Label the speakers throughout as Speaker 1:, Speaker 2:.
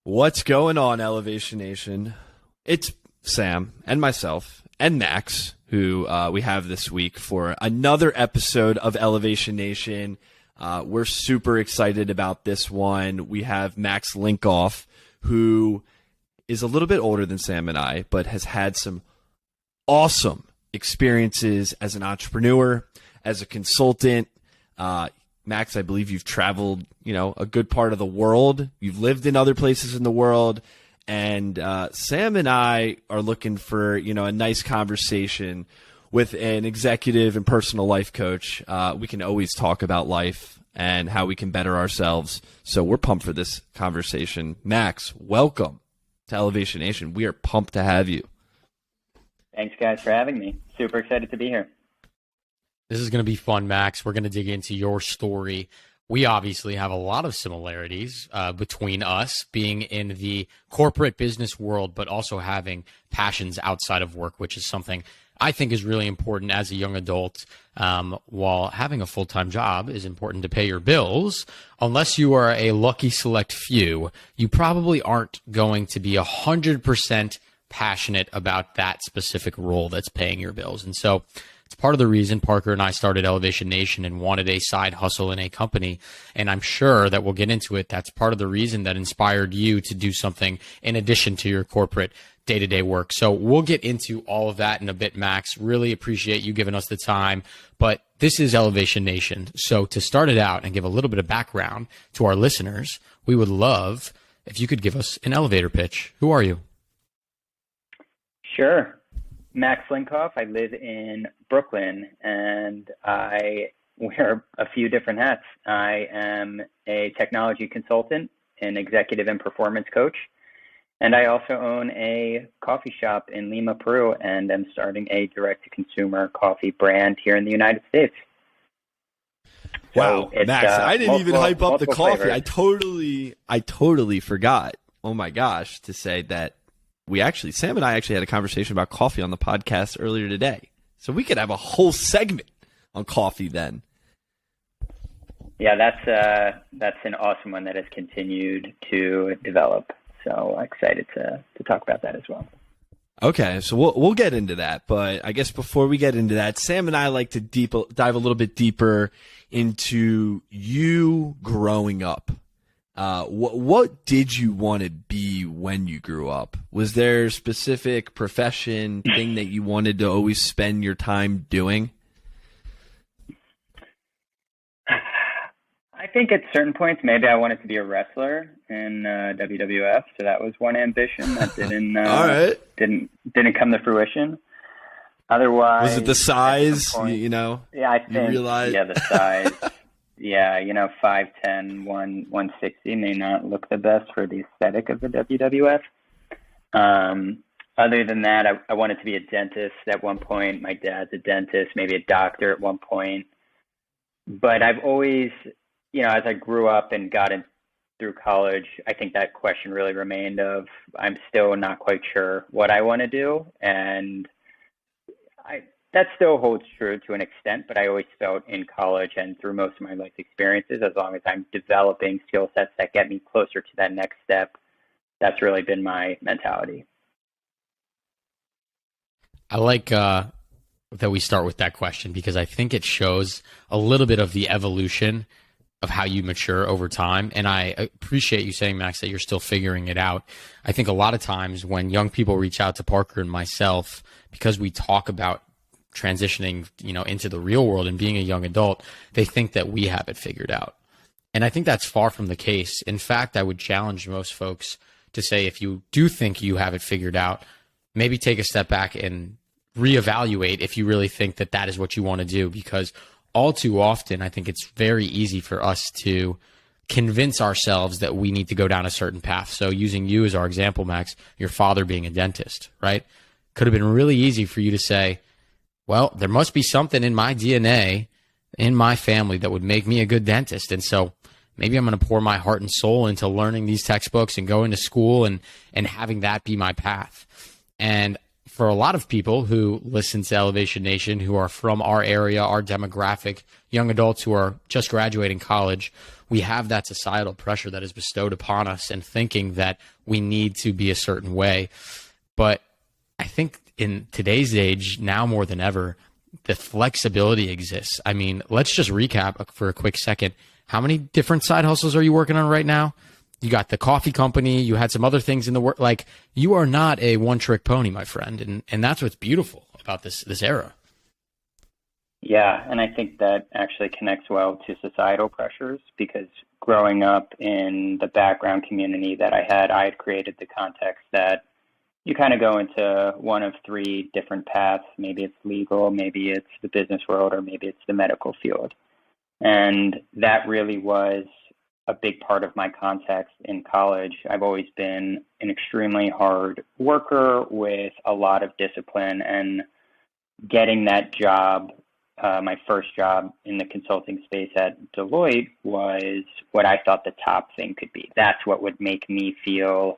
Speaker 1: What's going on, Elevation Nation? It's Sam and myself and Max, who we have this week for another episode of Elevation Nation. We're super excited about this one. We have Max Linkoff, who is a little bit older than Sam and I, but has had some awesome experiences as an entrepreneur, as a consultant. Max, I believe you've traveled, a good part of the world. You've lived in other places in the world. And Sam and I are looking for, a nice conversation with an executive and personal life coach. We can always talk about life and how we can better ourselves. So we're pumped for this conversation. Max, welcome to Elevation Nation. We are pumped to have you.
Speaker 2: Thanks, guys, for having me. Super excited to be here.
Speaker 3: This is going to be fun, Max. We're going to dig into your story. We obviously have a lot of similarities between us being in the corporate business world, but also having passions outside of work, which is something I think is really important as a young adult. While having a full-time job is important to pay your bills, unless you are a lucky select few, you probably aren't going to be 100% passionate about that specific role that's paying your bills. And so it's part of the reason Parker and I started Elevation Nation and wanted a side hustle in a company. And I'm sure that we'll get into it. That's part of the reason that inspired you to do something in addition to your corporate day-to-day work. So we'll get into all of that in a bit, Max. Really appreciate you giving us the time. But this is Elevation Nation. So to start it out and give a little bit of background to our listeners, we would love if you could give us an elevator pitch. Who are you?
Speaker 2: Sure. Max Linkoff. I live in Brooklyn, and I wear a few different hats. I am a technology consultant, an executive and performance coach, and I also own a coffee shop in Lima, Peru, and am starting a direct-to-consumer coffee brand here in the United States.
Speaker 1: Wow,
Speaker 2: So
Speaker 1: Max, I didn't even hype up the coffee.
Speaker 2: Flavors.
Speaker 1: I totally forgot. Oh my gosh, to say that Sam and I actually had a conversation about coffee on the podcast earlier today. So we could have a whole segment on coffee then.
Speaker 2: Yeah, that's an awesome one that has continued to develop. So excited to talk about that as well.
Speaker 1: Okay, so we'll get into that. But I guess before we get into that, Sam and I like to dive a little bit deeper into you growing up. What did you want to be when you grew up? Was there a specific profession, thing that you wanted to always spend your time doing?
Speaker 2: I think at certain points, maybe I wanted to be a wrestler in WWF. So that was one ambition that didn't
Speaker 1: All right.
Speaker 2: didn't come to fruition. Otherwise,
Speaker 1: Was it the size?
Speaker 2: Point,
Speaker 1: Yeah,
Speaker 2: I think.
Speaker 1: realized...
Speaker 2: Yeah, the size. Yeah, 5'10", 160 may not look the best for the aesthetic of the WWF. Other than that, I wanted to be a dentist at one point. My dad's a dentist, maybe a doctor at one point. But I've always, as I grew up and got in through college, I think that question really remained of, I'm still not quite sure what I want to do. And that still holds true to an extent, but I always felt in college and through most of my life experiences, as long as I'm developing skill sets that get me closer to that next step, that's really been my mentality.
Speaker 3: I like that we start with that question because I think it shows a little bit of the evolution of how you mature over time. And I appreciate you saying, Max, that you're still figuring it out. I think a lot of times when young people reach out to Parker and myself, because we talk about transitioning, into the real world and being a young adult, they think that we have it figured out. And I think that's far from the case. In fact, I would challenge most folks to say, if you do think you have it figured out, maybe take a step back and reevaluate if you really think that that is what you want to do, because all too often, I think it's very easy for us to convince ourselves that we need to go down a certain path. So using you as our example, Max, your father being a dentist, right? Could have been really easy for you to say, well, there must be something in my DNA, in my family, that would make me a good dentist. And so maybe I'm going to pour my heart and soul into learning these textbooks and going to school and having that be my path. And for a lot of people who listen to Elevation Nation, who are from our area, our demographic, young adults who are just graduating college, we have that societal pressure that is bestowed upon us and thinking that we need to be a certain way. But I think in today's age, now more than ever, the flexibility exists. I mean, let's just recap for a quick second. How many different side hustles are you working on right now? You got the coffee company. You had some other things in the work. Like, you are not a one-trick pony, my friend. And that's what's beautiful about this era.
Speaker 2: Yeah, and I think that actually connects well to societal pressures, because growing up in the background community that I had created the context that you kind of go into one of three different paths. Maybe it's legal, maybe it's the business world, or maybe it's the medical field. And that really was a big part of my context in college. I've always been an extremely hard worker with a lot of discipline, and getting that job, my first job in the consulting space at Deloitte, was what I thought the top thing could be. That's what would make me feel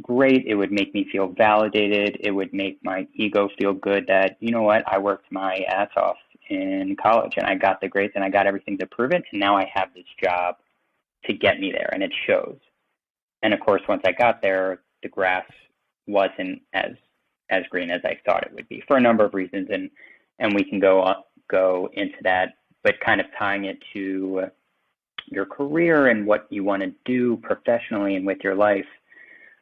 Speaker 2: great. It would make me feel validated. It would make my ego feel good that, you know what, I worked my ass off in college and I got the grades and I got everything to prove it. And now I have this job to get me there, and it shows. And of course, once I got there, the grass wasn't as green as I thought it would be, for a number of reasons. And we can go into that, but kind of tying it to your career and what you want to do professionally and with your life.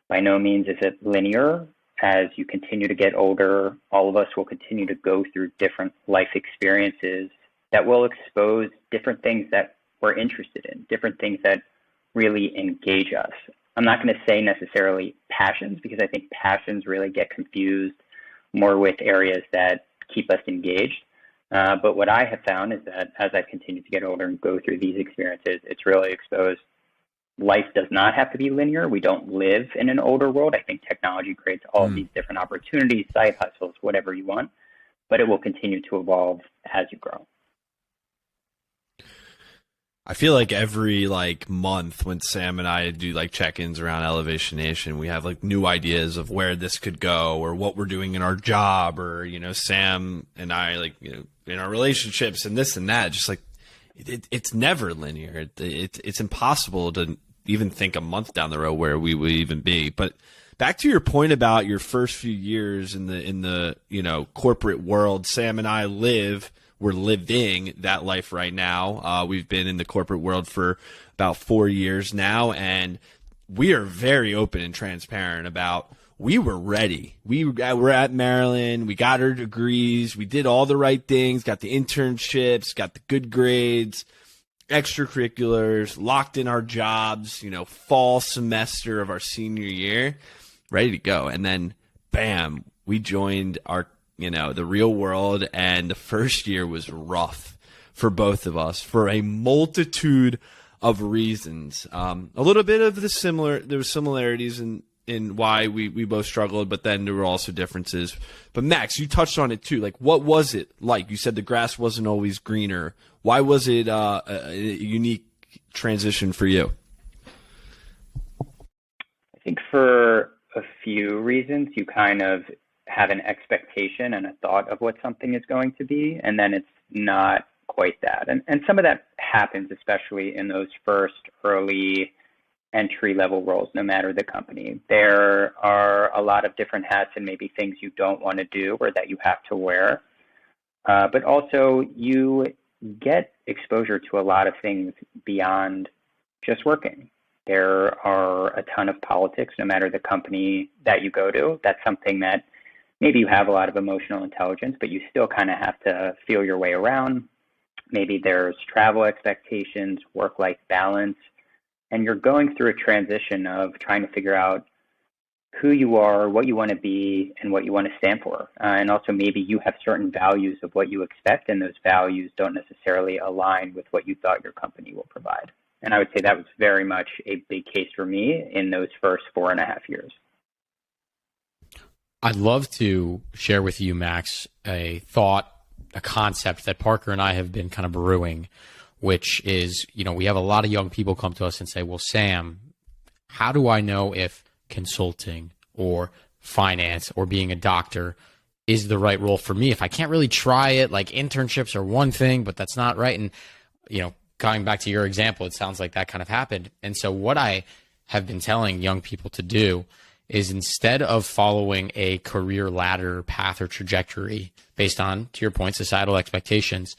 Speaker 2: By no means is it linear. As you continue to get older, all of us will continue to go through different life experiences that will expose different things that we're interested in, different things that really engage us. I'm not going to say necessarily passions, because I think passions really get confused more with areas that keep us engaged. But what I have found is that as I've continued to get older and go through these experiences, it's really exposed life does not have to be linear. We don't live in an older world. I think technology creates all of these different opportunities, side hustles, whatever you want, but it will continue to evolve as you grow.
Speaker 1: I feel like every month when Sam and I do check-ins around Elevation Nation, we have new ideas of where this could go or what we're doing in our job, or Sam and I in our relationships and this and that. Just it's never linear. It's impossible to even think a month down the road where we would even be. But back to your point about your first few years in the corporate world, Sam and I we're living that life right now. We've been in the corporate world for about 4 years now, and we are very open and transparent about we were ready. We were at Maryland. We got our degrees. We did all the right things, got the internships, got the good grades, extracurriculars, locked in our jobs, fall semester of our senior year, ready to go. And then, bam, we joined the real world, and the first year was rough for both of us for a multitude of reasons. A little bit of there were similarities in why we both struggled, but then there were also differences. But Max, you touched on it too. What was it like? You said the grass wasn't always greener. Why was it a unique transition for you?
Speaker 2: I think for a few reasons. You kind of have an expectation and a thought of what something is going to be, and then it's not quite that. And some of that happens, especially in those first early entry-level roles, no matter the company. There are a lot of different hats and maybe things you don't want to do or that you have to wear. But also you get exposure to a lot of things beyond just working. There are a ton of politics, no matter the company that you go to. That's something that maybe you have a lot of emotional intelligence, but you still kind of have to feel your way around. Maybe there's travel expectations, work-life balance, and you're going through a transition of trying to figure out who you are, what you want to be, and what you want to stand for. And also maybe you have certain values of what you expect, and those values don't necessarily align with what you thought your company will provide. And I would say that was very much a big case for me in those first 4.5 years.
Speaker 3: I'd love to share with you, Max, a thought, a concept that Parker and I have been kind of brewing, which is, we have a lot of young people come to us and say, well, Sam, how do I know if consulting or finance or being a doctor is the right role for me. If I can't really try it, like internships are one thing, but that's not right. And, going back to your example, it sounds like that kind of happened. And so what I have been telling young people to do is, instead of following a career ladder path or trajectory based on, to your point, societal expectations,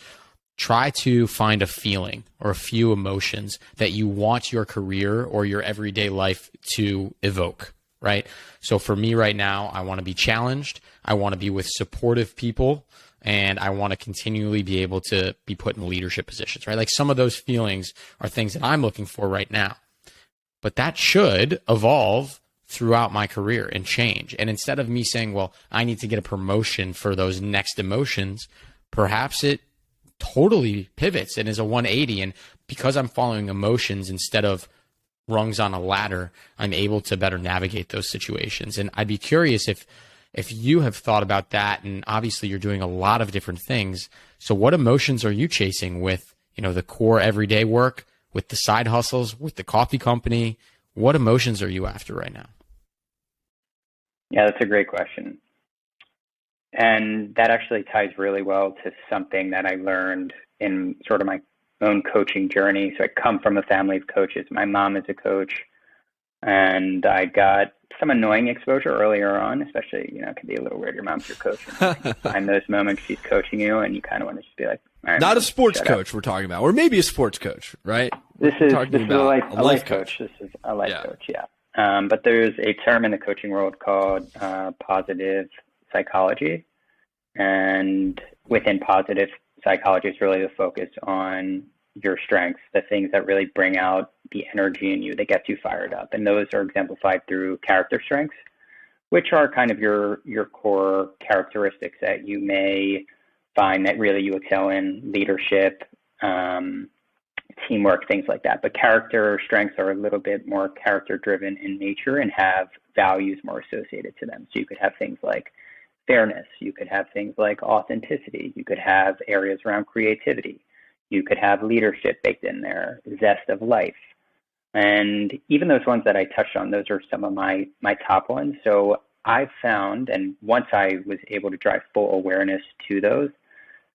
Speaker 3: try to find a feeling or a few emotions that you want your career or your everyday life to evoke, right? So for me right now, I want to be challenged. I want to be with supportive people, and I want to continually be able to be put in leadership positions, right? Like, some of those feelings are things that I'm looking for right now, but that should evolve throughout my career and change. And instead of me saying, well, I need to get a promotion for those next emotions, perhaps it totally pivots and is a 180. And because I'm following emotions instead of rungs on a ladder, I'm able to better navigate those situations. And I'd be curious if you have thought about that. And obviously you're doing a lot of different things. So what emotions are you chasing with, the core everyday work, with the side hustles, with the coffee company? What emotions are you after right now?
Speaker 2: Yeah, that's a great question. And that actually ties really well to something that I learned in sort of my own coaching journey. So I come from a family of coaches. My mom is a coach, and I got some annoying exposure earlier on, especially, it can be a little weird. Your mom's your coach. And find those moments she's coaching you, and you kind of want to just be like, all right,
Speaker 1: not a sports coach we're talking about, or maybe a sports coach, right?
Speaker 2: This is a life coach. This is a life coach, yeah. But there's a term in the coaching world called positive psychology. And within positive psychology, it's really the focus on your strengths, the things that really bring out the energy in you that gets you fired up. And those are exemplified through character strengths, which are kind of your core characteristics that you may find that really you excel in: leadership, teamwork, things like that. But character strengths are a little bit more character driven in nature and have values more associated to them. So you could have things like fairness, you could have things like authenticity, you could have areas around creativity, you could have leadership baked in there, zest of life. And even those ones that I touched on, those are some of my top ones. So I found, and once I was able to drive full awareness to those,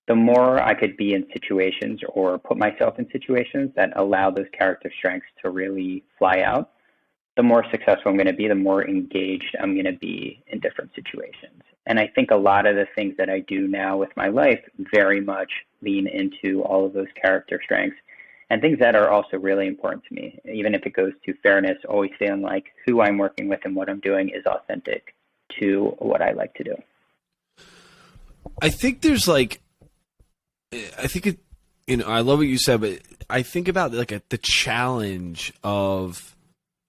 Speaker 2: the more I could be in situations or put myself in situations that allow those character strengths to really fly out, the more successful I'm going to be, the more engaged I'm going to be in different situations. And I think a lot of the things that I do now with my life very much lean into all of those character strengths and things that are also really important to me. Even if it goes to fairness, always feeling like who I'm working with and what I'm doing is authentic to what I like to do.
Speaker 1: I think there's I love what you said, but I think about the challenge of,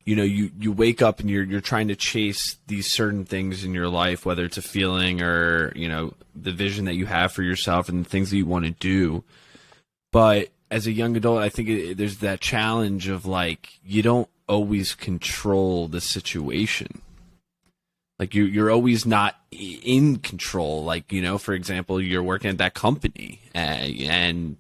Speaker 1: you wake up and you're trying to chase these certain things in your life, whether it's a feeling or, the vision that you have for yourself and the things that you want to do. But as a young adult, I think there's that challenge of you don't always control the situation. You're always not in control. For example, you're working at that company and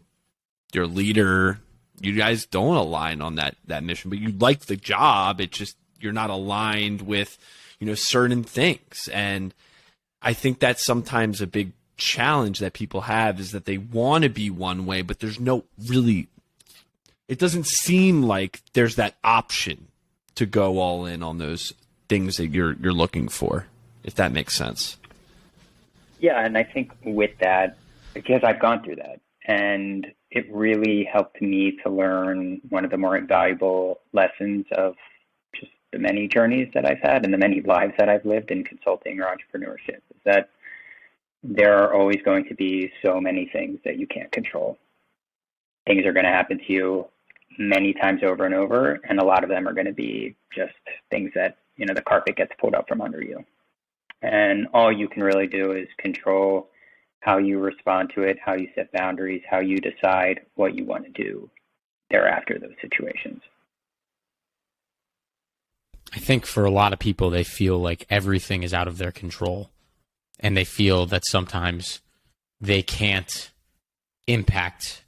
Speaker 1: your leader, you guys don't align on that mission, but you like the job. It's just you're not aligned with, certain things. And I think that's sometimes a big challenge that people have, is that they want to be one way, but there's no really, it doesn't seem like there's that option to go all in on those things that you're looking for, if that makes sense.
Speaker 2: Yeah, and I think with that, because I've gone through that, and it really helped me to learn one of the more invaluable lessons of just the many journeys that I've had and the many lives that I've lived in consulting or entrepreneurship, is that there are always going to be so many things that you can't control. Things are going to happen to you many times over and over, and a lot of them are going to be just things that, the carpet gets pulled up from under you. And all you can really do is control how you respond to it, how you set boundaries, how you decide what you want to do thereafter those situations.
Speaker 3: I think for a lot of people, they feel like everything is out of their control, and they feel that sometimes they can't impact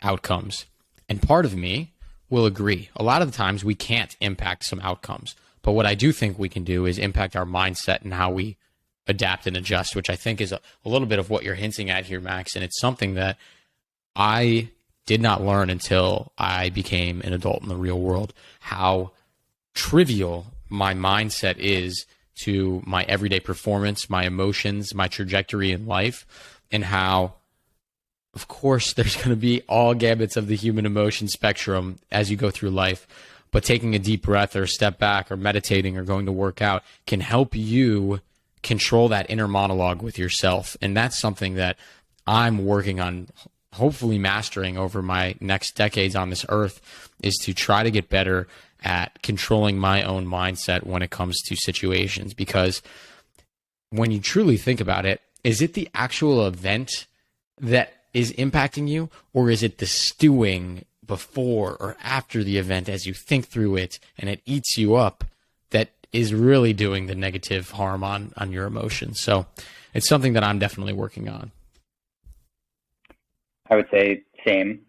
Speaker 3: outcomes. And part of me will agree. A lot of the times we can't impact some outcomes, But what I do think we can do is impact our mindset and how we adapt and adjust, which I think is a little bit of what you're hinting at here, Max. And it's something that I did not learn until I became an adult in the real world, how trivial my mindset is to my everyday performance, my emotions, my trajectory in life, and how, of course, there's going to be all gambits of the human emotion spectrum as you go through life. But taking a deep breath or a step back or meditating or going to work out can help you control that inner monologue with yourself. And that's something that I'm working on, hopefully mastering over my next decades on this earth, is to try to get better at controlling my own mindset when it comes to situations. Because when you truly think about it, is it the actual event that is impacting you, or is it the stewing before or after the event as you think through it and it eats you up that is really doing the negative harm on your emotions? So it's something that I'm definitely working on.
Speaker 2: I would say same,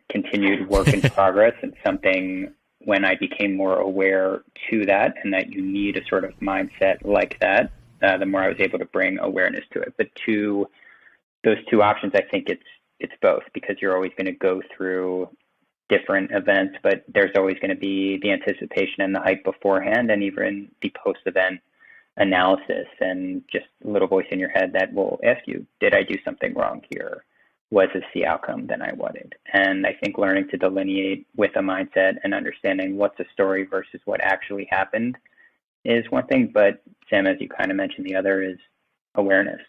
Speaker 2: continued work in progress, and something when I became more aware to that, and that you need a sort of mindset like that, the more I was able to bring awareness to it. But those two options, I think it's both, because you're always going to go through different events, but there's always going to be the anticipation and the hype beforehand, and even the post-event analysis, and just a little voice in your head that will ask you, did I do something wrong here? Was this the outcome that I wanted? And I think learning to delineate with a mindset and understanding what's a story versus what actually happened is one thing. But Sam, as you kind of mentioned, the other is awareness.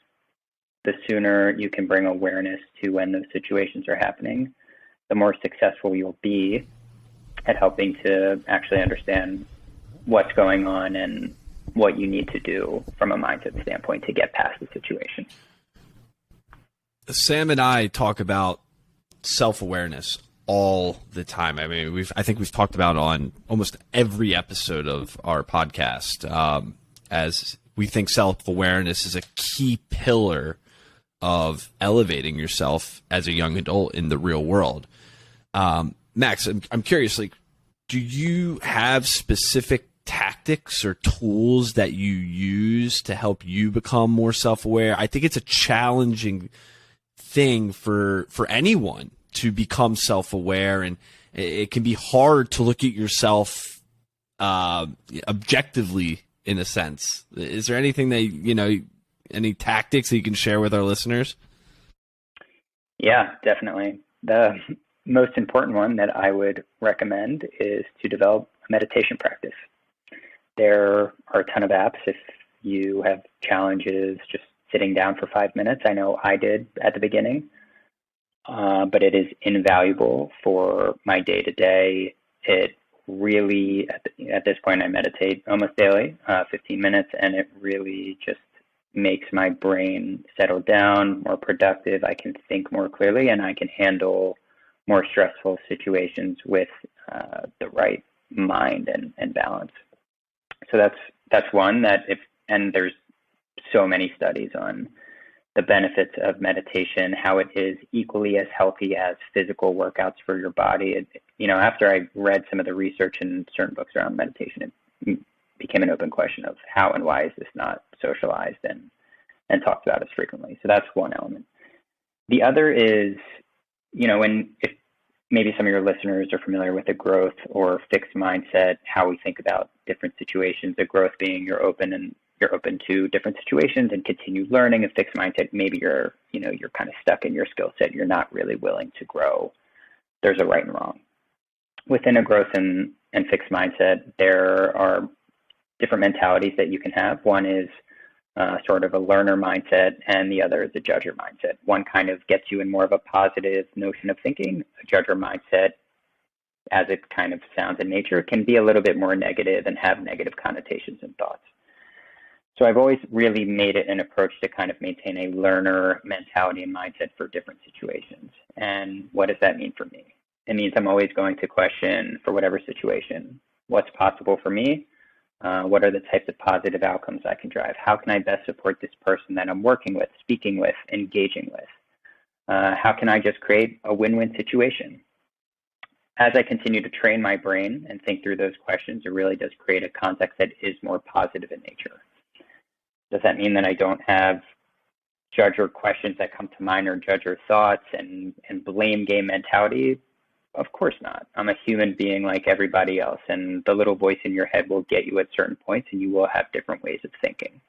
Speaker 2: The sooner you can bring awareness to when those situations are happening, the more successful you'll be at helping to actually understand what's going on and what you need to do from a mindset standpoint to get past the situation.
Speaker 1: Sam and I talk about self-awareness all the time. I mean, I think we've talked about on almost every episode of our podcast, as we think self-awareness is a key pillar of elevating yourself as a young adult in the real world. Max, I'm curious, like, do you have specific tactics or tools that you use to help you become more self-aware? I think it's a challenging thing for anyone to become self-aware, and it can be hard to look at yourself objectively, in a sense. Is there anything that, any tactics that you can share with our listeners?
Speaker 2: Yeah, definitely. The most important one that I would recommend is to develop a meditation practice. There are a ton of apps if you have challenges just sitting down for 5 minutes. I know I did at the beginning, but it is invaluable for my day-to-day. It really, at this point, I meditate almost daily, 15 minutes, and it really just makes my brain settle down, more productive. I can think more clearly, and I can handle more stressful situations with the right mind and balance. So that's one that and there's so many studies on the benefits of meditation, how it is equally as healthy as physical workouts for your body. After I read some of the research in certain books around meditation, it became an open question of how and why is this not socialized and talked about as frequently. So that's one element. The other is, if maybe some of your listeners are familiar with a growth or fixed mindset, how we think about different situations, a growth being you're open to different situations and continue learning. A fixed mindset, maybe you're kind of stuck in your skill set. You're not really willing to grow. There's a right and wrong. Within a growth and fixed mindset, there are different mentalities that you can have. One is sort of a learner mindset, and the other is a judger mindset. One kind of gets you in more of a positive notion of thinking. A judger mindset, as it kind of sounds in nature, can be a little bit more negative and have negative connotations and thoughts. So I've always really made it an approach to kind of maintain a learner mentality and mindset for different situations. And what does that mean for me? It means I'm always going to question, for whatever situation, what's possible for me? What are the types of positive outcomes I can drive? How can I best support this person that I'm working with, speaking with, engaging with? How can I just create a win-win situation? as I continue to train my brain and think through those questions, it really does create a context that is more positive in nature. Does that mean that I don't have judger questions that come to mind or judger thoughts and blame game mentality? Of course not. I'm a human being like everybody else, and the little voice in your head will get you at certain points, and you will have different ways of thinking.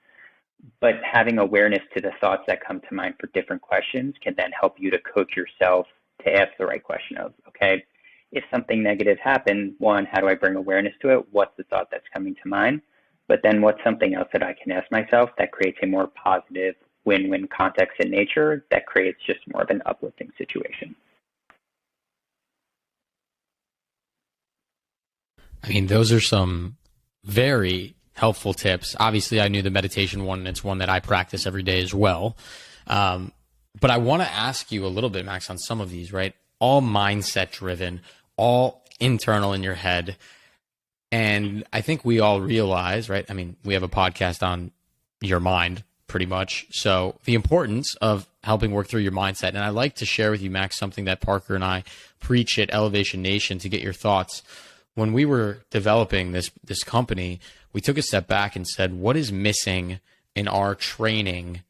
Speaker 2: But having awareness to the thoughts that come to mind for different questions can then help you to coach yourself to ask the right question of, okay, if something negative happened, one, how do I bring awareness to it? What's the thought that's coming to mind? But then what's something else that I can ask myself that creates a more positive win-win context in nature that creates just more of an uplifting situation?
Speaker 3: I mean, those are some very helpful tips. Obviously, I knew the meditation one, and it's one that I practice every day as well. But I want to ask you a little bit, Max, on some of these, right? All mindset driven, all internal in your head. And I think we all realize, right? I mean, we have a podcast on your mind pretty much. So the importance of helping work through your mindset. And I'd like to share with you, Max, something that Parker and I preach at Elevation Nation to get your thoughts. When we were developing this company, we took a step back and said, what is missing in our training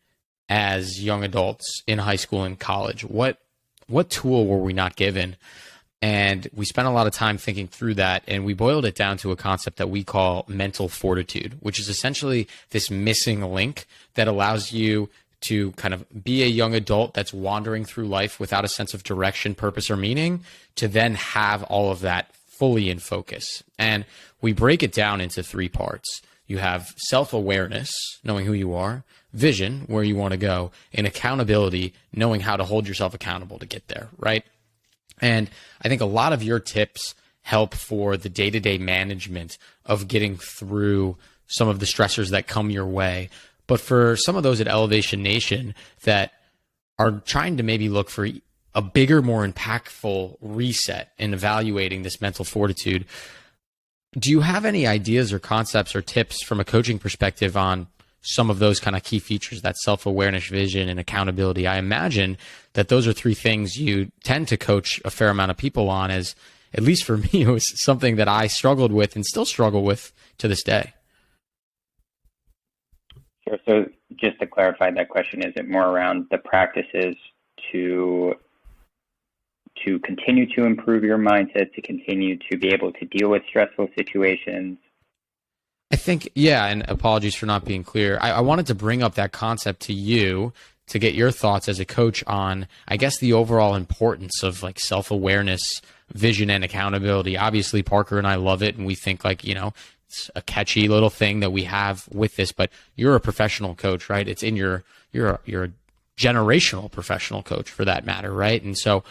Speaker 3: as young adults in high school and college? What tool were we not given? And we spent a lot of time thinking through that, and we boiled it down to a concept that we call mental fortitude, which is essentially this missing link that allows you to kind of be a young adult that's wandering through life without a sense of direction, purpose, or meaning, to then have all of that fully in focus. And we break it down into three parts. You have self-awareness, knowing who you are, vision, where you want to go, and accountability, knowing how to hold yourself accountable to get there, right? And I think a lot of your tips help for the day-to-day management of getting through some of the stressors that come your way. But for some of those at Elevation Nation that are trying to maybe look for a bigger, more impactful reset in evaluating this mental fortitude, do you have any ideas or concepts or tips from a coaching perspective on some of those kind of key features, that self-awareness, vision, and accountability? I imagine that those are three things you tend to coach a fair amount of people on, as at least for me, it was something that I struggled with and still struggle with to this day.
Speaker 2: Sure. So just to clarify that question, is it more around the practices to continue to improve your mindset, to continue to be able to deal with stressful situations?
Speaker 3: I think, yeah, and apologies for not being clear. I wanted to bring up that concept to you to get your thoughts as a coach on, I guess, the overall importance of like self-awareness, vision, and accountability. Obviously, Parker and I love it, and we think like, it's a catchy little thing that we have with this, but you're a professional coach, right? It's in you're a generational professional coach for that matter, right? And so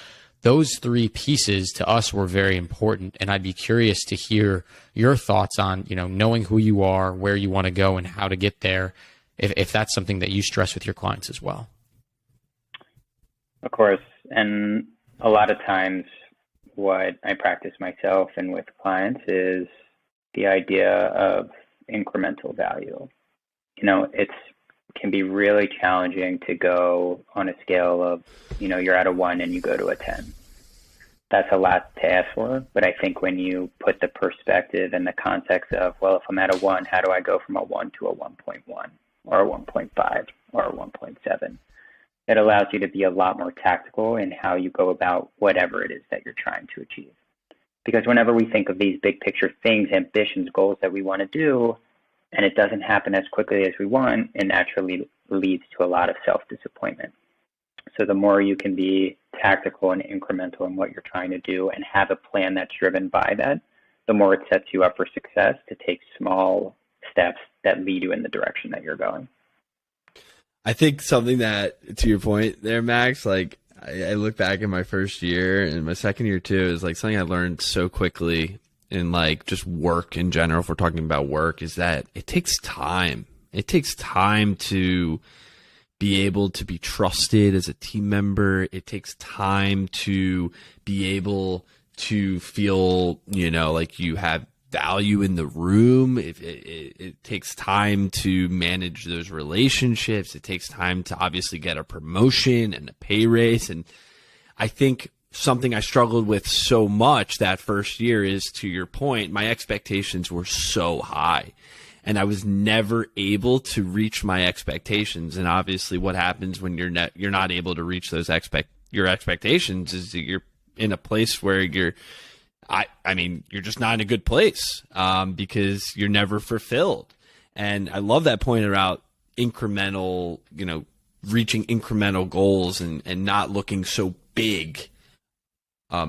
Speaker 3: those three pieces to us were very important, and I'd be curious to hear your thoughts on, knowing who you are, where you want to go, and how to get there, if that's something that you stress with your clients as well.
Speaker 2: Of course, and a lot of times what I practice myself and with clients is the idea of incremental value. It can be really challenging to go on a scale of, you're at a 1 and you go to a 10. That's a lot to ask for, but I think when you put the perspective and the context of, well, if I'm at a 1, how do I go from a 1 to a 1.1 or a 1.5 or a 1.7? It allows you to be a lot more tactical in how you go about whatever it is that you're trying to achieve. Because whenever we think of these big picture things, ambitions, goals that we want to do, and it doesn't happen as quickly as we want, it naturally leads to a lot of self-disappointment. So the more you can be tactical and incremental in what you're trying to do and have a plan that's driven by that, the more it sets you up for success to take small steps that lead you in the direction that you're going.
Speaker 1: I think something that, to your point there, Max, like I look back in my first year and my second year too, is like something I learned so quickly in like just work in general, if we're talking about work, is that it takes time. It takes time to be able to be trusted as a team member. It takes time to be able to feel, like you have value in the room. It takes time to manage those relationships. It takes time to obviously get a promotion and a pay raise. And I think something I struggled with so much that first year is, to your point, my expectations were so high. And I was never able to reach my expectations. And obviously, what happens when you're not able to reach those your expectations is that you're in a place where you're just not in a good place, because you're never fulfilled. And I love that point about incremental, reaching incremental goals and not looking so big.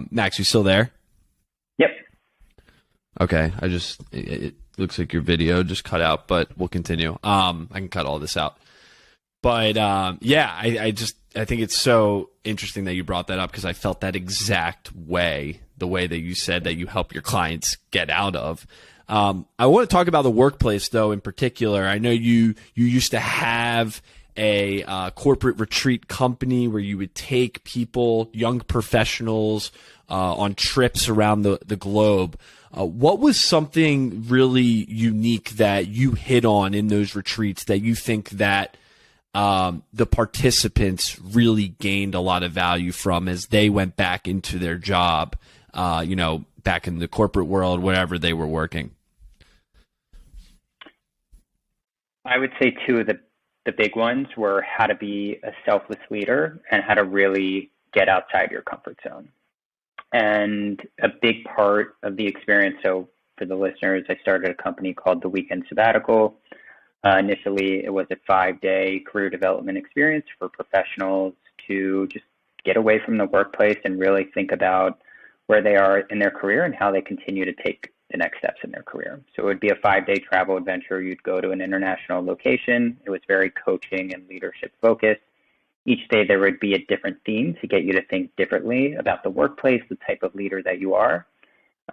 Speaker 1: Max, you still there?
Speaker 2: Yep.
Speaker 1: Okay. It looks like your video just cut out, but we'll continue. I can cut all this out. But I think it's so interesting that you brought that up, because I felt that exact way, the way that you said that you help your clients get out of. I want to talk about the workplace, though, in particular. I know you used to have a corporate retreat company where you would take people, young professionals, on trips around the globe. What was something really unique that you hit on in those retreats that you think that the participants really gained a lot of value from as they went back into their job, back in the corporate world, wherever they were working?
Speaker 2: I would say two of the big ones were how to be a selfless leader and how to really get outside your comfort zone. And a big part of the experience, so for the listeners, I started a company called the Weekend Sabbatical. Initially, it was a 5-day career development experience for professionals to just get away from the workplace and really think about where they are in their career and how they continue to take the next steps in their career. So it would be a 5-day travel adventure. You'd go to an international location. It was very coaching and leadership focused. Each day there would be a different theme to get you to think differently about the workplace, the type of leader that you are.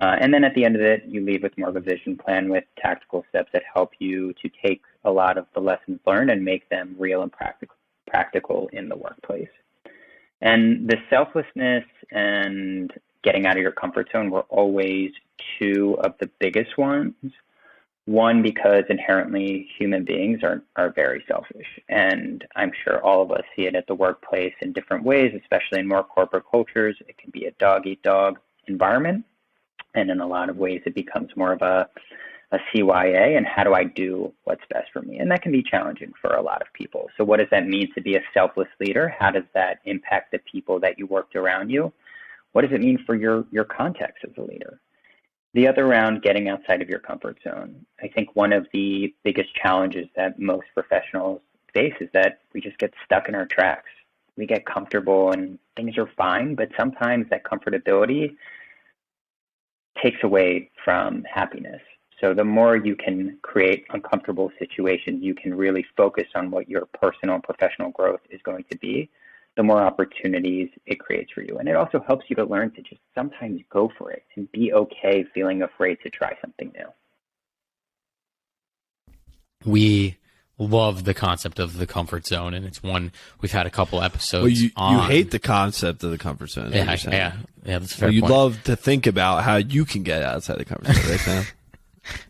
Speaker 2: And then at the end of it, you leave with more of a vision plan with tactical steps that help you to take a lot of the lessons learned and make them real and practical in the workplace. And the selflessness and getting out of your comfort zone were always two of the biggest ones. One, because inherently human beings are very selfish. And I'm sure all of us see it at the workplace in different ways, especially in more corporate cultures. It can be a dog-eat-dog environment. And in a lot of ways, it becomes more of a CYA, and how do I do what's best for me? And that can be challenging for a lot of people. So what does that mean to be a selfless leader? How does that impact the people that you worked around you? What does it mean for your context as a leader? The other round, getting outside of your comfort zone. I think one of the biggest challenges that most professionals face is that we just get stuck in our tracks. We get comfortable and things are fine, but sometimes that comfortability takes away from happiness. So the more you can create uncomfortable situations, you can really focus on what your personal and professional growth is going to be, the more opportunities it creates for you. And it also helps you to learn to just sometimes go for it and be okay feeling afraid to try something new.
Speaker 3: We love the concept of the comfort zone, and it's one we've had a couple episodes
Speaker 1: on. You hate the concept of the comfort zone.
Speaker 3: Yeah, that's a fair
Speaker 1: you
Speaker 3: point.
Speaker 1: love to think about how you can get outside the comfort zone, right, Sam?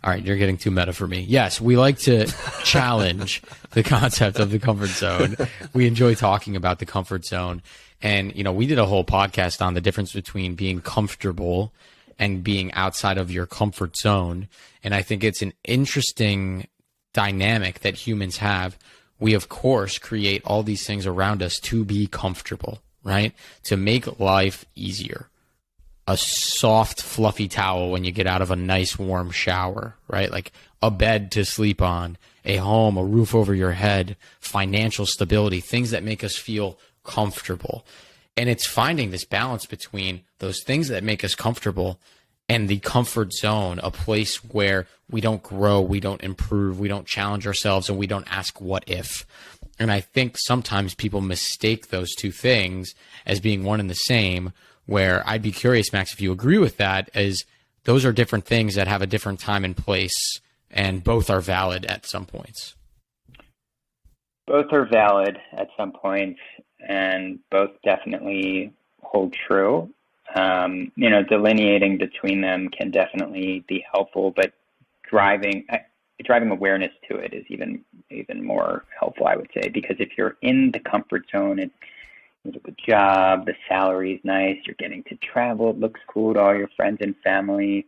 Speaker 3: All right, you're getting too meta for me. Yes, we like to challenge the concept of the comfort zone. We enjoy talking about the comfort zone. And, we did a whole podcast on the difference between being comfortable and being outside of your comfort zone. And I think it's an interesting dynamic that humans have. We, of course, create all these things around us to be comfortable, right? To make life easier. A soft, fluffy towel when you get out of a nice, warm shower, right? Like a bed to sleep on, a home, a roof over your head, financial stability, things that make us feel comfortable. And it's finding this balance between those things that make us comfortable and the comfort zone, a place where we don't grow, we don't improve, we don't challenge ourselves, and we don't ask what if. And I think sometimes people mistake those two things as being one and the same, where I'd be curious, Max, if you agree with that, is those are different things that have a different time and place, and both are valid at some points.
Speaker 2: Both are valid at some points, and both definitely hold true. Delineating between them can definitely be helpful, but driving awareness to it is even more helpful, I would say, because if you're in the comfort zone, You have a good job, the salary is nice, you're getting to travel, it looks cool to all your friends and family,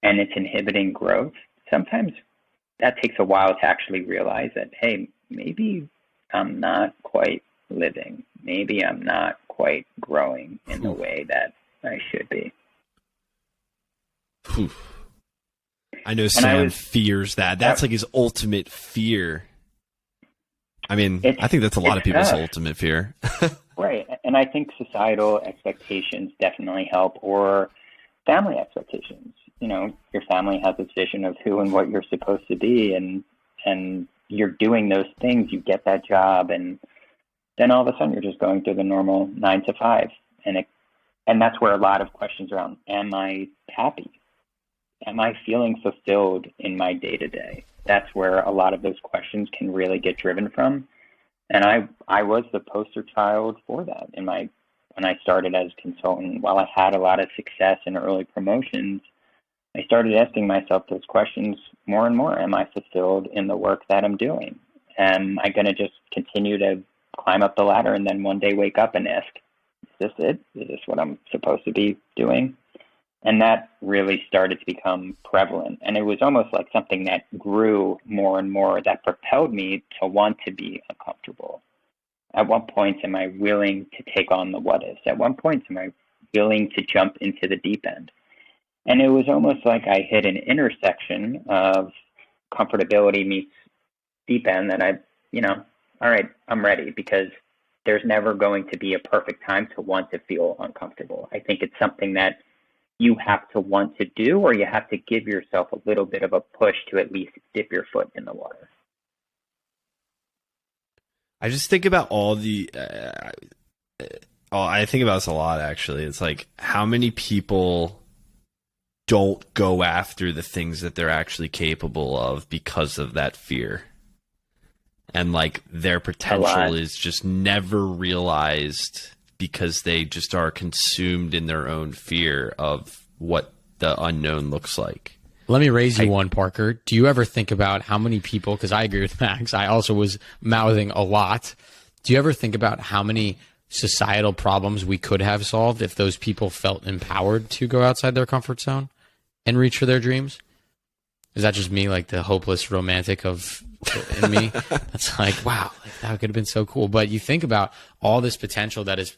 Speaker 2: and it's inhibiting growth. Sometimes that takes a while to actually realize that, hey, maybe I'm not quite living. Maybe I'm not quite growing in the way that I should be.
Speaker 1: I know Sam fears that. That's like his ultimate fear. I mean, I think that's a lot of people's ultimate fear.
Speaker 2: Right. And I think societal expectations definitely help, or family expectations. You know, your family has this vision of who and what you're supposed to be, and you're doing those things, you get that job, and then all of a sudden you're just going through the normal 9 to 5. And that's where a lot of questions around, am I happy? Am I feeling fulfilled in my day-to-day? That's where a lot of those questions can really get driven from. And I was the poster child for that. When I started as a consultant, while I had a lot of success in early promotions, I started asking myself those questions more and more. Am I fulfilled in the work that I'm doing? Am I going to just continue to climb up the ladder and then one day wake up and ask, is this it? Is this what I'm supposed to be doing? And that really started to become prevalent. And it was almost like something that grew more and more, that propelled me to want to be uncomfortable. At what point am I willing to take on the what ifs? At what point am I willing to jump into the deep end? And it was almost like I hit an intersection of comfortability meets deep end that all right, I'm ready, because there's never going to be a perfect time to want to feel uncomfortable. I think it's something that you have to want to do, or you have to give yourself a little bit of a push to at least dip your foot in the water.
Speaker 1: I just think about I think about this a lot, actually. It's like, how many people don't go after the things that they're actually capable of because of that fear? And like, their potential is just never realized because they just are consumed in their own fear of what the unknown looks like.
Speaker 3: Let me raise you one, Parker. Do you ever think about how many people, because I agree with Max, I also was mouthing a lot. Do you ever think about how many societal problems we could have solved if those people felt empowered to go outside their comfort zone and reach for their dreams? Is that just me, like the hopeless romantic in me? That's like, wow, like that could have been so cool. But you think about all this potential that is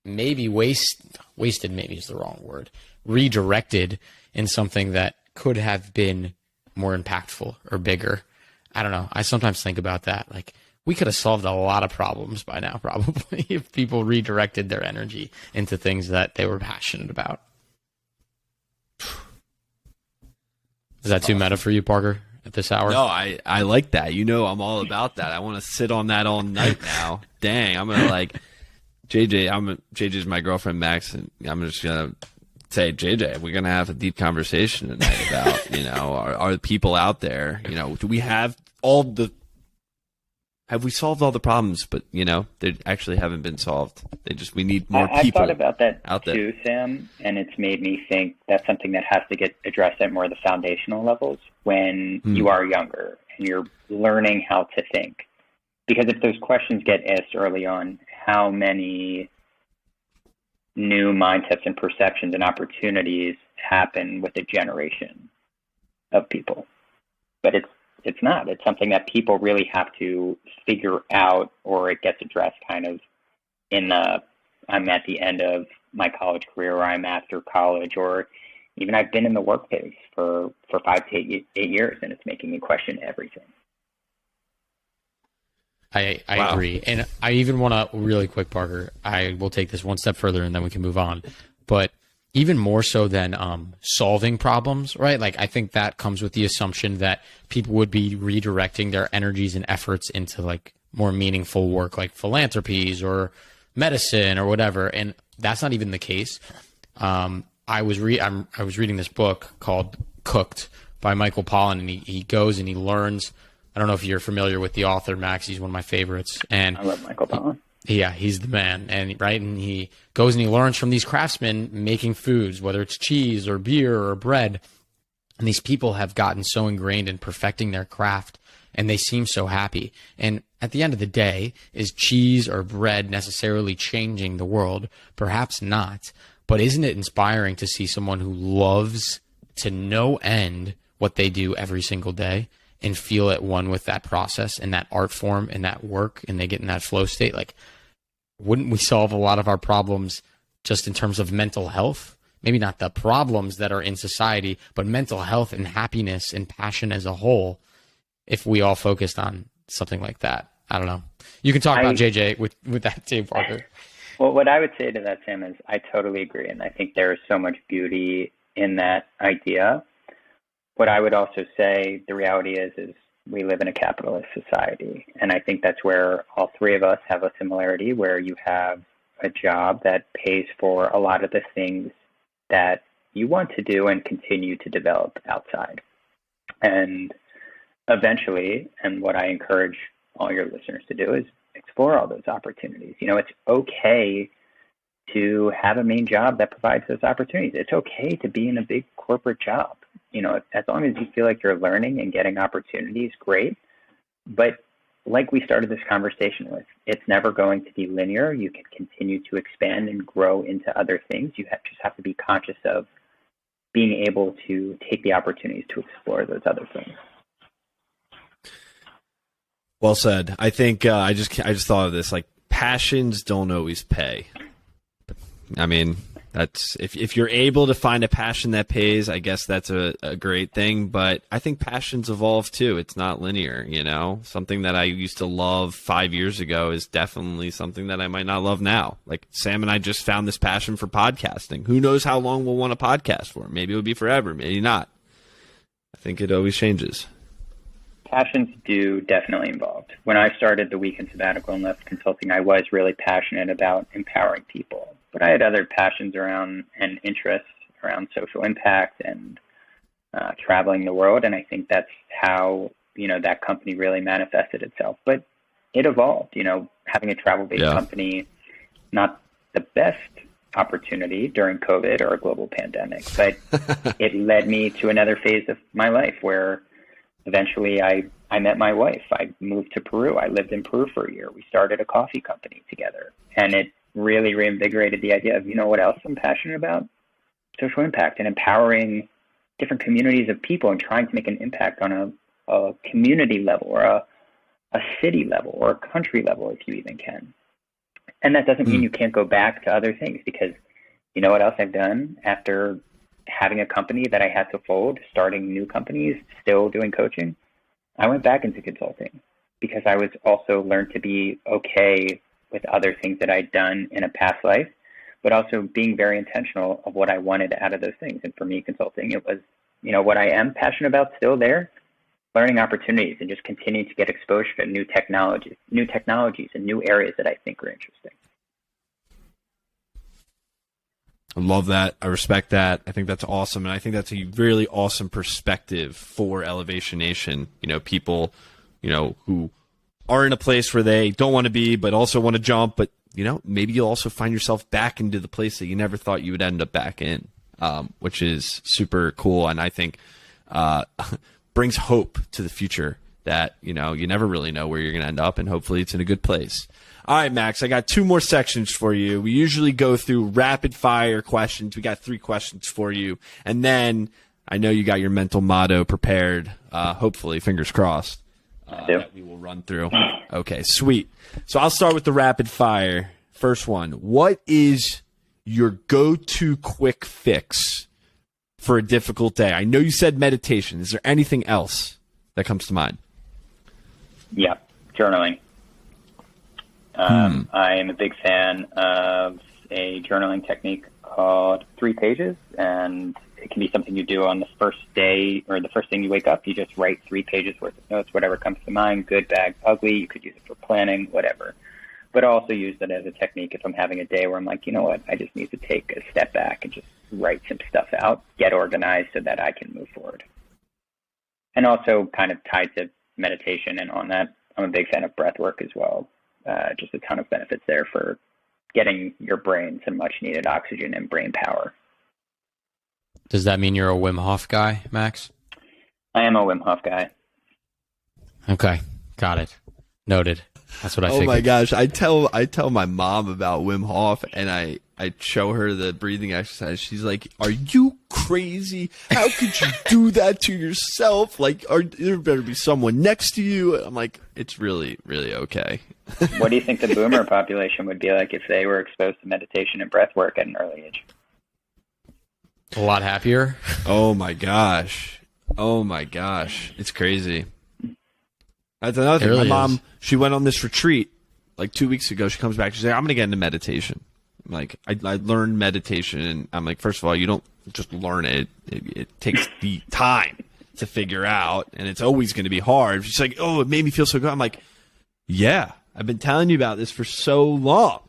Speaker 3: maybe wasted, maybe is the wrong word, redirected in something that could have been more impactful or bigger. I don't know. I sometimes think about that. Like, we could have solved a lot of problems by now, probably, if people redirected their energy into things that they were passionate about. Is that too meta for you, Parker, at this hour?
Speaker 1: No, I like that. You know, I'm all about that. I want to sit on that all night now. Dang, I'm going to like... JJ's my girlfriend, Max, and I'm just gonna say, JJ, we're gonna have a deep conversation tonight about, are the people out there, do we have have we solved all the problems? But they actually haven't been solved. We need more people.
Speaker 2: I've thought about that
Speaker 1: out there
Speaker 2: too, Sam, and it's made me think that's something that has to get addressed at more of the foundational levels when you are younger and you're learning how to think. Because if those questions get asked early on, how many new mindsets and perceptions and opportunities happen with a generation of people? But it's not. It's something that people really have to figure out, or it gets addressed kind of I'm at the end of my college career, or I'm after college, or even I've been in the workplace for 5 to 8 years, and it's making me question everything.
Speaker 3: I agree. And I even want to, really quick, Parker, I will take this one step further and then we can move on. But even more so than solving problems, right? Like, I think that comes with the assumption that people would be redirecting their energies and efforts into like more meaningful work, like philanthropies or medicine or whatever. And that's not even the case. I was reading this book called Cooked by Michael Pollan, and he goes and he learns. I don't know if you're familiar with the author, Max. He's one of my favorites. And
Speaker 2: I love Michael Pollan.
Speaker 3: Yeah, he's the man. And he goes and he learns from these craftsmen making foods, whether it's cheese or beer or bread. And these people have gotten so ingrained in perfecting their craft, and they seem so happy. And at the end of the day, is cheese or bread necessarily changing the world? Perhaps not. But isn't it inspiring to see someone who loves to no end what they do every single day and feel at one with that process and that art form and that work, and they get in that flow state? Like, wouldn't we solve a lot of our problems just in terms of mental health? Maybe not the problems that are in society, but mental health and happiness and passion as a whole, if we all focused on something like that. I don't know. You can talk about JJ with that too, Parker.
Speaker 2: Well, what I would say to that, Sam, is I totally agree. And I think there is so much beauty in that idea. What I would also say, the reality is we live in a capitalist society. And I think that's where all three of us have a similarity, where you have a job that pays for a lot of the things that you want to do and continue to develop outside. And eventually, and what I encourage all your listeners to do, is explore all those opportunities. You know, it's okay to have a main job that provides those opportunities. It's okay to be in a big corporate job. You know, as long as you feel like you're learning and getting opportunities, great. But like we started this conversation with, it's never going to be linear. You can continue to expand and grow into other things. You just have to be conscious of being able to take the opportunities to explore those other things.
Speaker 1: Well said. I think I just thought of this. Like, passions don't always pay. I mean, that's if you're able to find a passion that pays, I guess that's a great thing. But I think passions evolve too. It's not linear, you know. Something that I used to love 5 years ago is definitely something that I might not love now. Like, Sam and I just found this passion for podcasting. Who knows how long we'll want to podcast for? Maybe it'll be forever, maybe not. I think it always changes.
Speaker 2: Passions do definitely evolve. When I started the weekend sabbatical and left consulting, I was really passionate about empowering people. But I had other passions around and interests around social impact and traveling the world. And I think that's how, you know, that company really manifested itself. But it evolved, you know, having a travel-based company, not the best opportunity during COVID or a global pandemic, but it led me to another phase of my life where eventually I met my wife. I moved to Peru. I lived in Peru for a year. We started a coffee company together. And it really reinvigorated the idea of, you know what else I'm passionate about? Social impact and empowering different communities of people and trying to make an impact on a community level or a city level or a country level, if you even can. And that doesn't mean you can't go back to other things, because you know what else I've done after having a company that I had to fold, starting new companies, still doing coaching? I went back into consulting because I was also learned to be okay with other things that I'd done in a past life, but also being very intentional of what I wanted out of those things. And for me, consulting, it was, you know, what I am passionate about still there, learning opportunities and just continuing to get exposure to new technologies and new areas that I think are interesting.
Speaker 1: I love that. I respect that. I think that's awesome. And I think that's a really awesome perspective for Elevation Nation. You know, people, you know, who are in a place where they don't want to be, but also want to jump. But, you know, maybe you'll also find yourself back into the place that you never thought you would end up back in, which is super cool. And I think brings hope to the future that, you know, you never really know where you're going to end up. And hopefully it's in a good place. All right, Max, I got 2 more sections for you. We usually go through rapid fire questions. We got 3 questions for you. And then I know you got your mental motto prepared, hopefully, fingers crossed, that we will run through. Okay, sweet. So I'll start with the rapid fire. First one, what is your go-to quick fix for a difficult day? I know you said meditation. Is there anything else that comes to mind?
Speaker 2: Yeah, journaling. I am a big fan of a journaling technique called 3 pages, and it can be something you do on the first day or the first thing you wake up. You just write 3 pages worth of notes, whatever comes to mind, good, bad, ugly. You could use it for planning, whatever. But I also use it as a technique if I'm having a day where I'm like, you know what, I just need to take a step back and just write some stuff out, get organized so that I can move forward. And also kind of tied to meditation, and on that, I'm a big fan of breath work as well. Just a ton of benefits there for getting your brain some much needed oxygen and brain power.
Speaker 3: Does that mean you're a Wim Hof guy, Max?
Speaker 2: I am a Wim Hof guy.
Speaker 3: Okay, got it. Noted. That's what I
Speaker 1: Oh
Speaker 3: figured.
Speaker 1: my gosh, I tell my mom about Wim Hof, and I show her the breathing exercise. She's like, "Are you crazy? How could you do that to yourself? Like, there better be someone next to you." I'm like, "It's really, really okay."
Speaker 2: What do you think the boomer population would be like if they were exposed to meditation and breath work at an early age?
Speaker 3: A lot happier.
Speaker 1: Oh my gosh, it's crazy. That's another thing.
Speaker 3: Really
Speaker 1: My mom,
Speaker 3: is.
Speaker 1: she went on this retreat like 2 weeks ago. She comes back. She's like, "I'm going to get into meditation." I'm like, I learned meditation, and I'm like, first of all, you don't just learn it. It takes the time to figure out, and it's always going to be hard. She's like, "Oh, it made me feel so good." I'm like, "Yeah, I've been telling you about this for so long,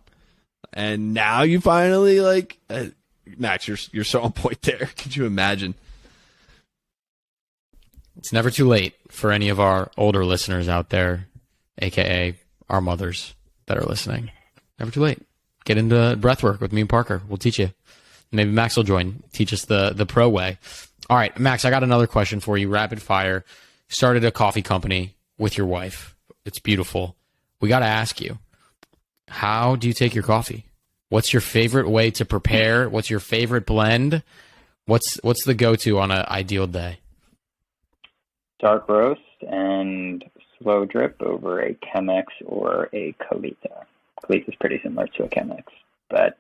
Speaker 1: and now you finally like." Max, you're so on point there. Could you imagine?
Speaker 3: It's never too late for any of our older listeners out there, aka our mothers that are listening. Never too late. Get into breath work with me and Parker. We'll teach you. Maybe Max will join, teach us the pro way. All right, Max, I got another question for you. Rapid fire. Started a coffee company with your wife. It's beautiful. We got to ask you, how do you take your coffee? What's your favorite way to prepare? What's your favorite blend? What's the go-to on an ideal day?
Speaker 2: Dark roast and slow drip over a Chemex or a Kalita. Kalita is pretty similar to a Chemex, but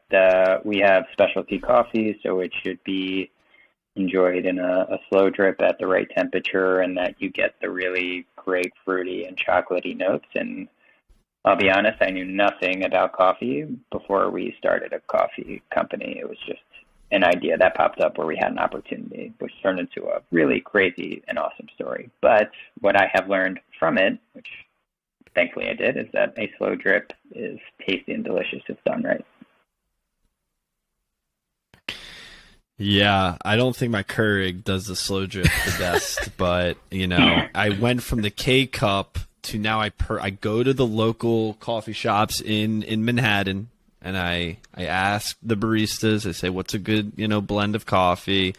Speaker 2: we have specialty coffee, so it should be enjoyed in a slow drip at the right temperature, and that you get the really great fruity and chocolatey notes. And I'll be honest, I knew nothing about coffee before we started a coffee company. It was just an idea that popped up where we had an opportunity, which turned into a really crazy and awesome story. But what I have learned from it, which thankfully I did, is that a slow drip is tasty and delicious if done right.
Speaker 1: Yeah, I don't think my Keurig does the slow drip the best, but I went from the K cup to now I go to the local coffee shops in Manhattan, and I ask the baristas. I say, "What's a good blend of coffee?"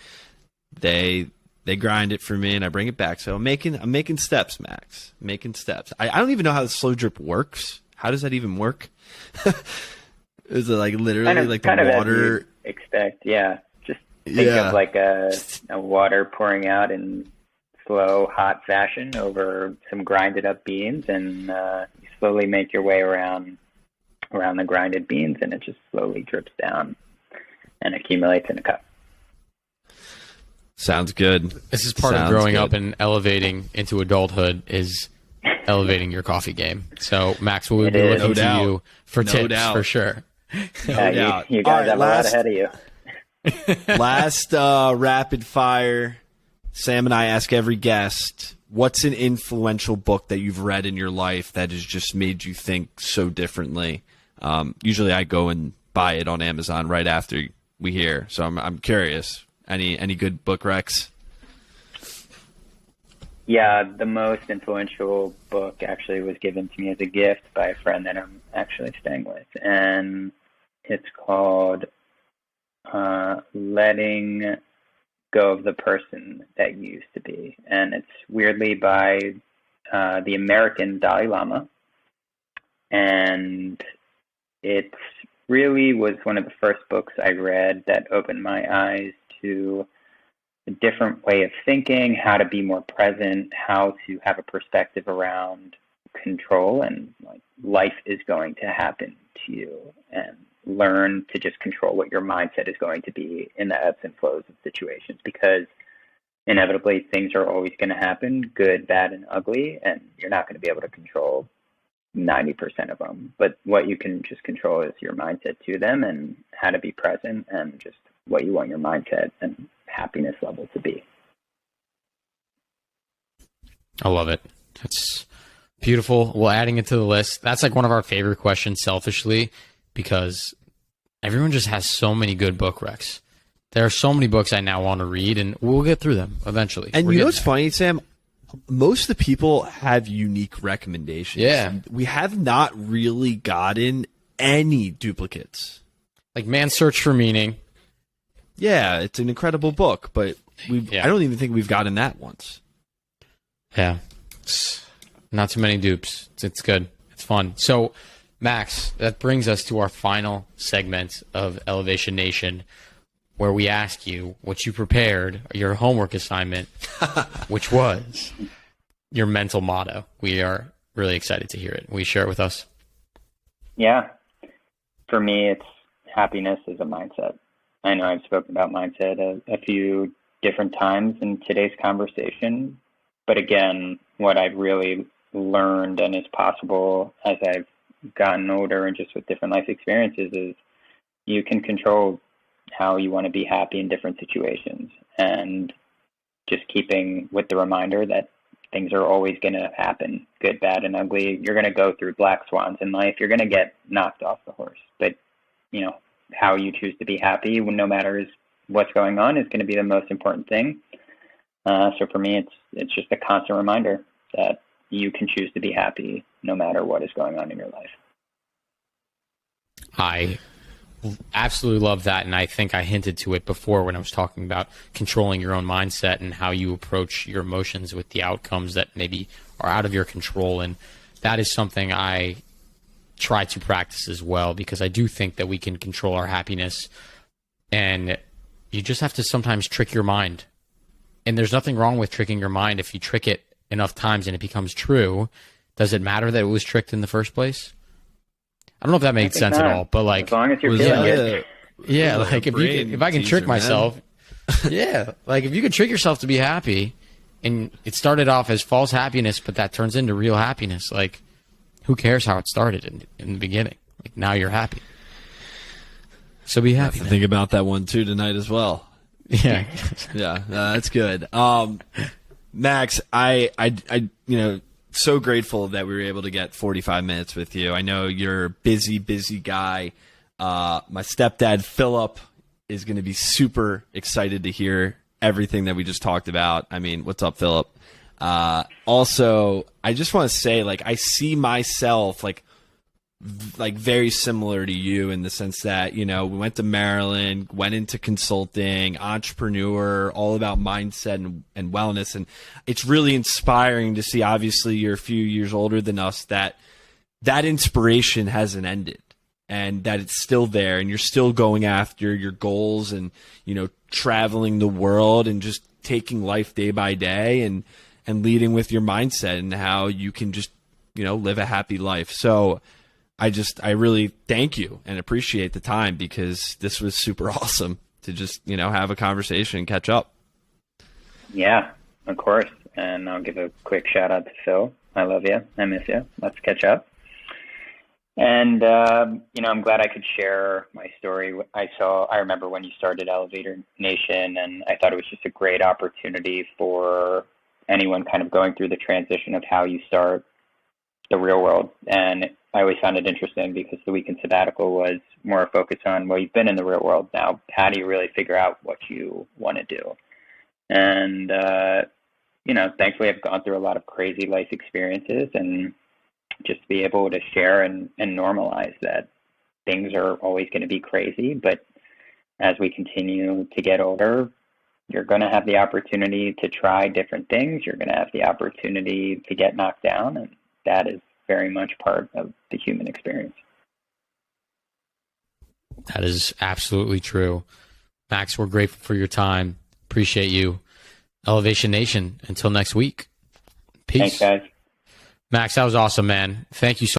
Speaker 1: They grind it for me, and I bring it back. So I'm making steps, Max. Making steps. I don't even know how the slow drip works. How does that even work? Is it like literally like the water?
Speaker 2: As you expect, yeah. Just think of like a water pouring out in slow, hot fashion over some grinded up beans, and you slowly make your way around the grinded beans, and it just slowly drips down and accumulates in a cup.
Speaker 1: Sounds good.
Speaker 3: This is part of growing up and elevating into adulthood is elevating your coffee game. So, Max, we'll be looking to you for tips for sure.
Speaker 2: No doubt. You guys have a lot ahead of you.
Speaker 1: Last rapid fire. Sam and I ask every guest, what's an influential book that you've read in your life that has just made you think so differently? Usually I go and buy it on Amazon right after we hear. So I'm curious. Any good book recs?
Speaker 2: Yeah, the most influential book actually was given to me as a gift by a friend that I'm actually staying with. And it's called Letting Go of the Person That You Used to Be. And it's weirdly by the American Dalai Lama. And it really was one of the first books I read that opened my eyes to a different way of thinking, how to be more present, how to have a perspective around control, and like life is going to happen to you, and learn to just control what your mindset is going to be in the ebbs and flows of situations, because inevitably things are always going to happen, good, bad, and ugly, and you're not going to be able to control 90% of them. But what you can just control is your mindset to them, and how to be present, and just what you want your mindset and happiness level to be.
Speaker 3: I love it. That's beautiful. Well, adding it to the list, that's like one of our favorite questions selfishly, because everyone just has so many good book recs. There are so many books I now want to read, and we'll get through them eventually.
Speaker 1: And you know what's funny, Sam? Most of the people have unique recommendations.
Speaker 3: Yeah.
Speaker 1: We have not really gotten any duplicates.
Speaker 3: Like Man's Search for Meaning.
Speaker 1: Yeah, it's an incredible book, but I don't even think we've gotten that once.
Speaker 3: Yeah. Not too many dupes. It's good. It's fun. So, Max, that brings us to our final segment of Elevation Nation, where we ask you what you prepared, your homework assignment, which was your mental motto. We are really excited to hear it. Will you share it with us?
Speaker 2: Yeah. For me, it's happiness is a mindset. I know I've spoken about mindset a few different times in today's conversation, but again, what I've really learned and is possible as I've gotten older and just with different life experiences is you can control how you want to be happy in different situations, and just keeping with the reminder that things are always going to happen, good, bad, and ugly. You're going to go through black swans in life. You're going to get knocked off the horse, but how you choose to be happy when no matter what's going on is going to be the most important thing. So for me, it's just a constant reminder that you can choose to be happy no matter what is going on in your life.
Speaker 3: I absolutely love that, and I think I hinted to it before when I was talking about controlling your own mindset and how you approach your emotions with the outcomes that maybe are out of your control, and that is something I try to practice as well, because I do think that we can control our happiness, and you just have to sometimes trick your mind. And there's nothing wrong with tricking your mind if you trick it enough times and it becomes true. Does it matter that it was tricked in the first place? I don't know if that makes sense at all, but like,
Speaker 2: as long as you're feeling it.
Speaker 3: Yeah, like if I can trick myself, yeah, like if you can trick yourself to be happy, and it started off as false happiness, but that turns into real happiness. Like, who cares how it started in the beginning? Like, now you're happy, so be happy.
Speaker 1: Think about that one too tonight as well.
Speaker 3: Yeah,
Speaker 1: yeah, that's good. Max, I so grateful that we were able to get 45 minutes with you. I know you're a busy guy. My stepdad, Philip, is going to be super excited to hear everything that we just talked about. I mean, what's up, Philip? Also, I just want to say, like, I see myself like very similar to you in the sense that, we went to Maryland, went into consulting, entrepreneur, all about mindset and wellness. And it's really inspiring to see, obviously you're a few years older than us, that inspiration hasn't ended and that it's still there and you're still going after your goals and, traveling the world and just taking life day by day and leading with your mindset and how you can just, live a happy life. So I really thank you and appreciate the time, because this was super awesome to just, have a conversation and catch up.
Speaker 2: Yeah, of course. And I'll give a quick shout out to Phil. I love you. I miss you. Let's catch up. And, I'm glad I could share my story. I remember when you started Elevator Nation, and I thought it was just a great opportunity for anyone kind of going through the transition of how you start the real world. And I always found it interesting because the weekend sabbatical was more a focus on, well, you've been in the real world now. How do you really figure out what you want to do? And, thankfully I've gone through a lot of crazy life experiences, and just to be able to share and normalize that things are always going to be crazy. But as we continue to get older, you're going to have the opportunity to try different things. You're going to have the opportunity to get knocked down, and that is very much part of the human experience.
Speaker 3: That is absolutely true. Max, we're grateful for your time. Appreciate you. Elevation Nation, until next week. Peace.
Speaker 2: Thanks, guys.
Speaker 3: Max, that was awesome, man. Thank you so